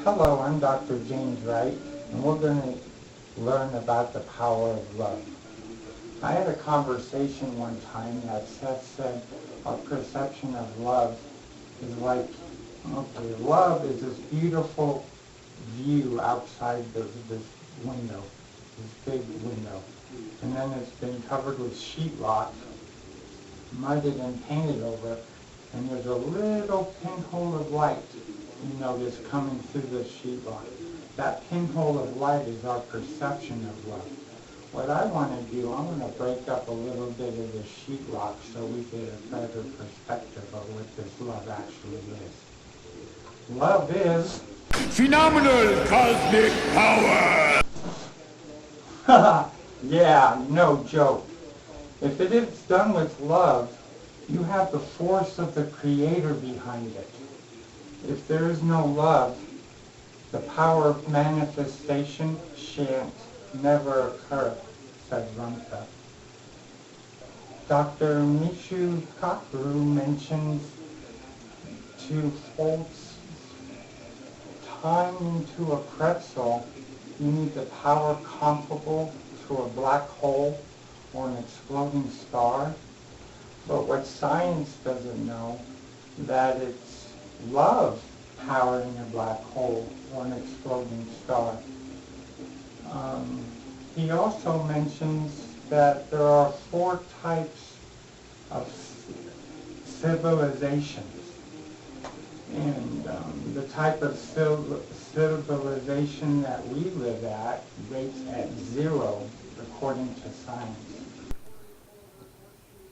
Hello, I'm Dr. James Wright, and we're going to learn about the power of love. I had a conversation one time that Seth said our perception of love is like, okay, love is this beautiful view outside this window, this big window. And then it's been covered with sheetrock, mudded and painted over, and there's a little pinhole of light you notice coming through the sheetrock. That pinhole of light is our perception of love. What I want to do, I want to break up a little bit of the sheetrock so we get a better perspective of what this love actually is. Love is phenomenal cosmic power! yeah, no joke. If it is done with love, you have the force of the Creator behind it. If there is no love, the power of manifestation shan't never occur, said Ramtha. Dr. Michio Kaku mentions to fold time into a pretzel, you need the power comparable to a black hole or an exploding star. But what science doesn't know, that it's love powering a black hole or an exploding star. He also mentions that there are 4 types of civilizations. And the type of civilization that we live at rates at 0 according to science.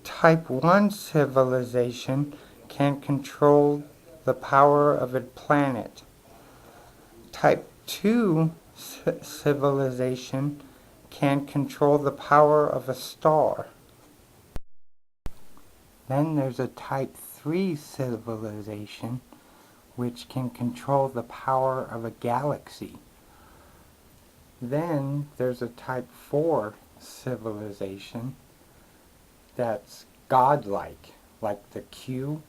Type 1 civilization can control the power of a planet. Type 2 civilization can control the power of a star. Then there's a type 3 civilization which can control the power of a galaxy. Then there's a type 4 civilization that's godlike, like the Q,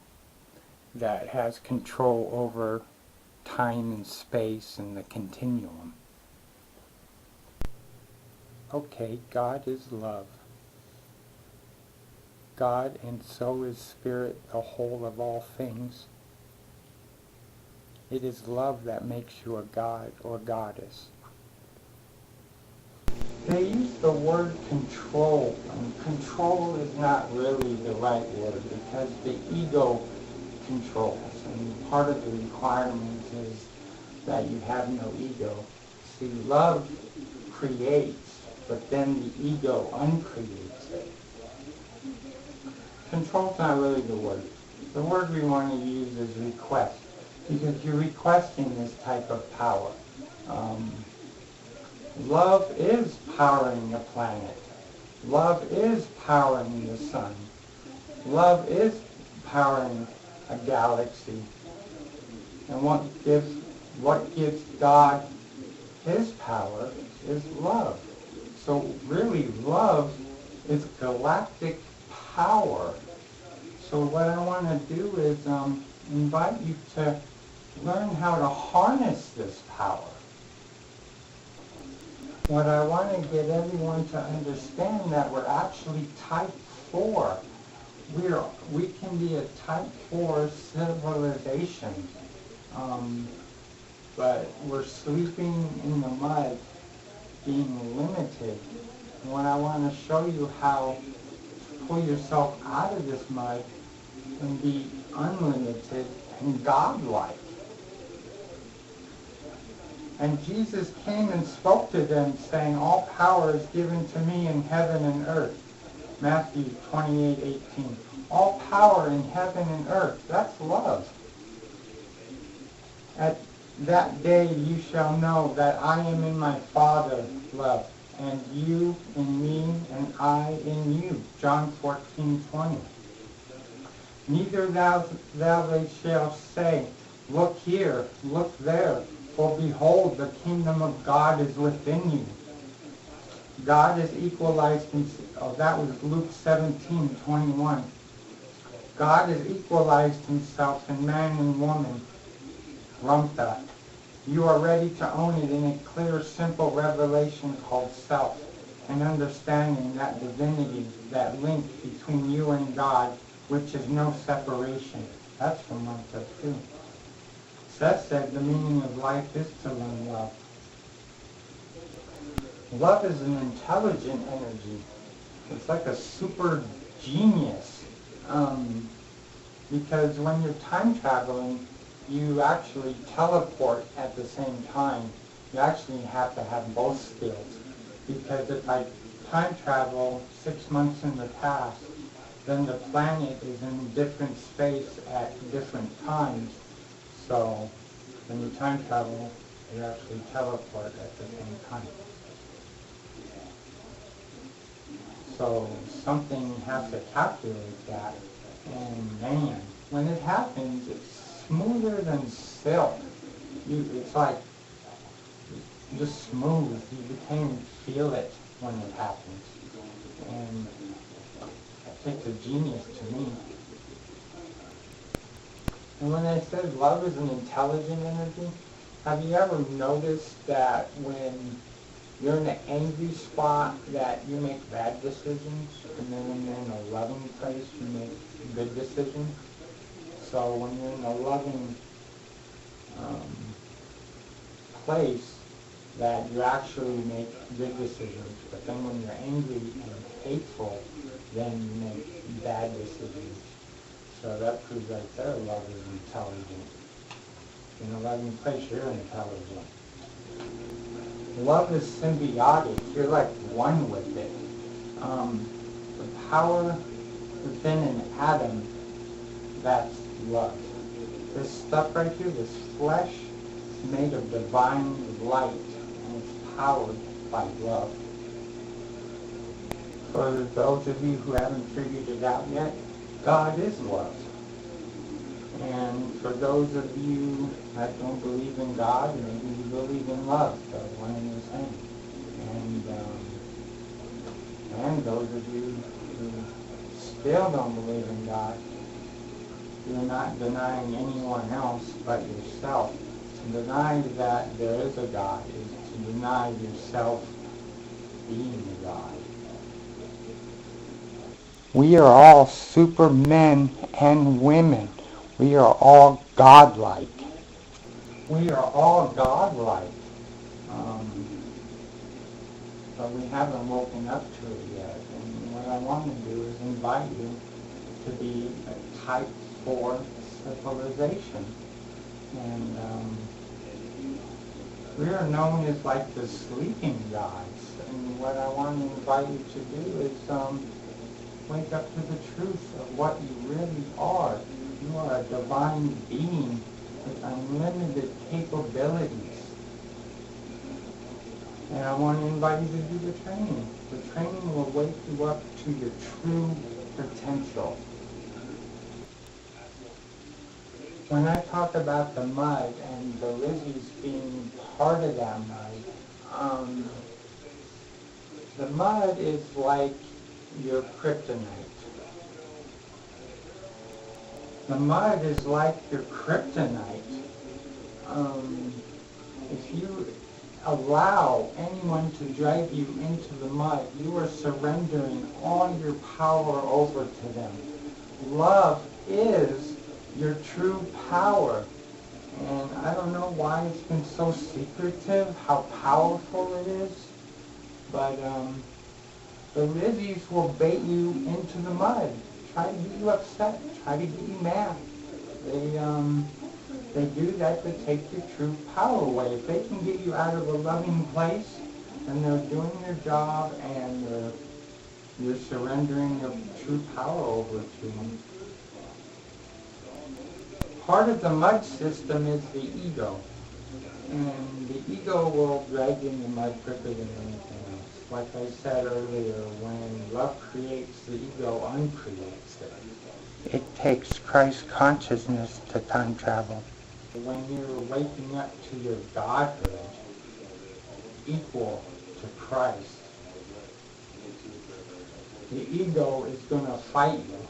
that has control over time and space and the continuum. Okay, God is love. God, and so is Spirit, the whole of all things. It is love that makes you a god or goddess. They use the word control, and control is not really the right word because the ego controls, and part of the requirement is that you have no ego. See, love creates, but then the ego uncreates it. Control's not really the word. The word we want to use is request, because you're requesting this type of power. Love is powering the planet. Love is powering the sun. Love is powering a galaxy. And what gives God his power is love. So really, love is galactic power. So what I want to do is invite you to learn how to harness this power. What I want to get everyone to understand that we're actually type 4. We can be a type 4 civilization, but we're sleeping in the mud, being limited. And what I want to show you how to pull yourself out of this mud and be unlimited and godlike. And Jesus came and spoke to them, saying, all power is given to me in heaven and earth. Matthew 28:18. All power in heaven and earth. That's love. At that day you shall know that I am in my Father, love, and you in me, and I in you. John 14:20. Neither thou they shall say, look here, look there, for behold, the kingdom of God is within you. God is equalized that was Luke 17:21. God has equalized himself in man and woman, Ramtha. You are ready to own it in a clear, simple revelation called self, and understanding that divinity, that link between you and God, which is no separation. That's from Martha too. Seth said the meaning of life is to learn love. Love is an intelligent energy. It's like a super genius. Because when you're time traveling, you actually teleport at the same time. You actually have to have both skills. Because if I time travel 6 months in the past, then the planet is in different space at different times. So when you time travel, you actually teleport at the same time. So something has to calculate that. And man, when it happens, it's smoother than silk. It's like just smooth. You can't even feel it when it happens. And it takes a genius to me. And when I said love is an intelligent energy, have you ever noticed that when you're in an angry spot that you make bad decisions, and then when you're in a loving place you make good decisions? So when you're in a loving place, that you actually make good decisions, but then when you're angry and hateful, then you make bad decisions. So that proves right there love is intelligent. In a loving place, you're intelligent. Love is symbiotic. You're like one with it. The power within an atom, that's love. This stuff right here, this flesh, is made of divine light, and it's powered by love. For those of you who haven't figured it out yet, God is love. And for those of you that don't believe in God, maybe you believe in love, so one and the same. And those of you who still don't believe in God, you're not denying anyone else but yourself. To deny that there is a God is to deny yourself being a God. We are all supermen and women. We are all godlike. We are all godlike. But we haven't woken up to it yet. And what I want to do is invite you to be a type 4 civilization. And we are known as like the sleeping gods. And what I want to invite you to do is wake up to the truth of what you really are. You are a divine being with unlimited capabilities. And I want to invite you to do the training. The training will wake you up to your true potential. When I talk about the mud and the Lizzies being part of that mud, the mud is like your kryptonite. The mud is like your kryptonite. If you allow anyone to drag you into the mud, you are surrendering all your power over to them. Love is your true power. And I don't know why it's been so secretive, how powerful it is, but the Lizzies will bait you into the mud, try to get you upset, try to get you mad. They do that to take your true power away. If they can get you out of a loving place, then they're doing their job and you're surrendering your true power over to them. Part of the mud system is the ego. And the ego will drag you in the mud quicker than anything else. Like I said earlier, when love creates, the ego uncreates it. It takes Christ consciousness to time travel. When you're waking up to your godhood, equal to Christ, the ego is going to fight you.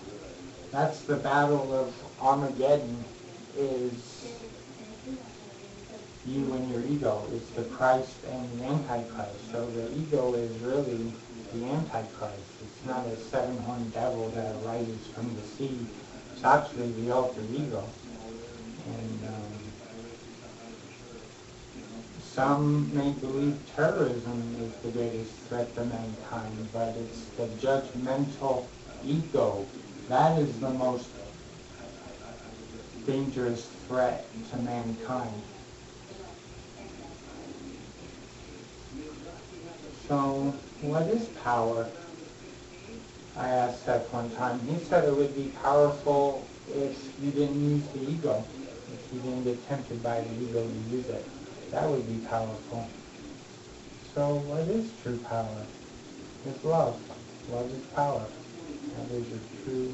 That's the battle of Armageddon, is you and your ego. It's the Christ and the Antichrist. So the ego is really the Antichrist. It's not a seven-horned devil that arises from the sea. It's actually the alter ego. And some may believe terrorism is the greatest threat to mankind, but it's the judgmental ego. That is the most dangerous threat to mankind. So, what is power? I asked Seth one time. He said it would be powerful if you didn't use the ego. If you didn't get tempted by the ego to use it. That would be powerful. So, what is true power? It's love. Love is power. That is your true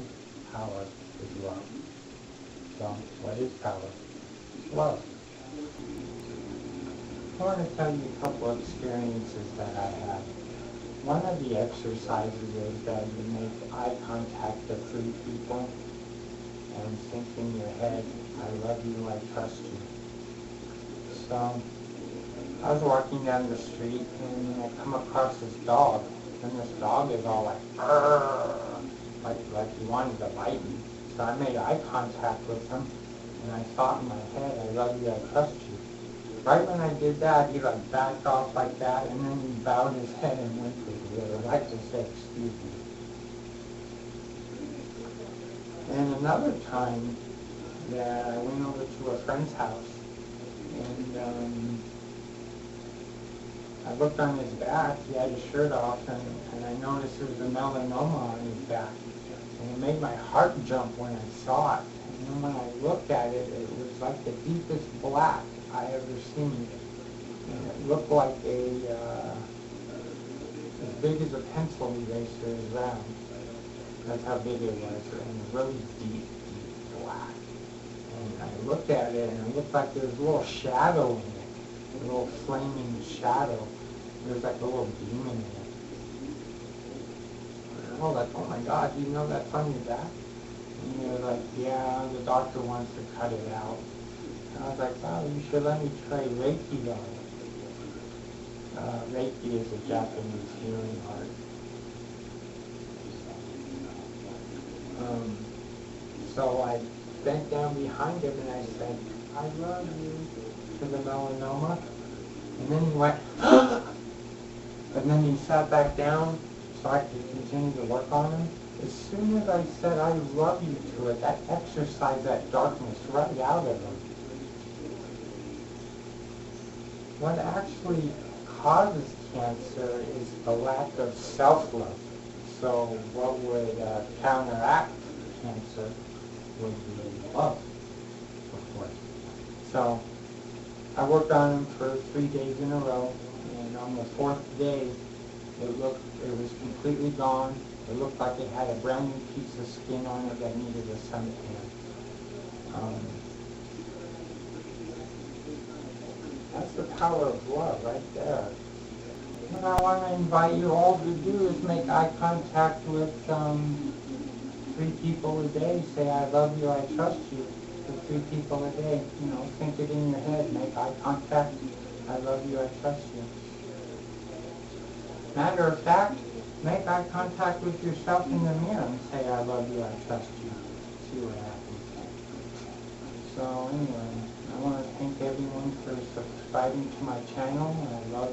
power, is love. So, what is power? Love. I want to tell you a couple of experiences that I had. One of the exercises is that you make eye contact with three people and think in your head, I love you, I trust you. So, I was walking down the street and I come across this dog, and this dog is all like, like he wanted to bite me. So I made eye contact with him, and I thought in my head, I love you, I trust you. Right when I did that, he like backed off like that, and then he bowed his head and went to the other, like to say, excuse me. And another time that I went over to a friend's house, and I looked on his back, he had his shirt off, and I noticed there was a melanoma on his back. And it made my heart jump when I saw it. And then when I looked at it, it was like the deepest black I ever seen. And it looked like as big as a pencil eraser is round. That's how big it was, and really deep, deep black. And I looked at it, and it looked like there was a little shadow in it, a little flaming shadow. There was like a little demon in it. I was like, oh my God, do you know that's on your back? And they were like, yeah, the doctor wants to cut it out. And I was like, wow, you should let me try Reiki on it. Reiki is a Japanese healing art. So I bent down behind him and I said, I love you, to the melanoma. And then he went, and then he sat back down so I could continue to work on him. As soon as I said, I love you to it, that exorcised that darkness right out of him. What actually causes cancer is the lack of self-love. So what would counteract cancer would be love, of course. So I worked on him for 3 days in a row, and on the fourth day, it was completely gone. It looked like it had a brand new piece of skin on it that needed a suntan. That's the power of love right there. What I want to invite you all to do is make eye contact with 3 people a day. Say, I love you, I trust you. With 3 people a day. You know, think it in your head. Make eye contact. I love you, I trust you. Matter of fact, make eye contact with yourself in the mirror and say, I love you, I trust you. See what happens. So anyway, I want to thank everyone for subscribing to my channel. I love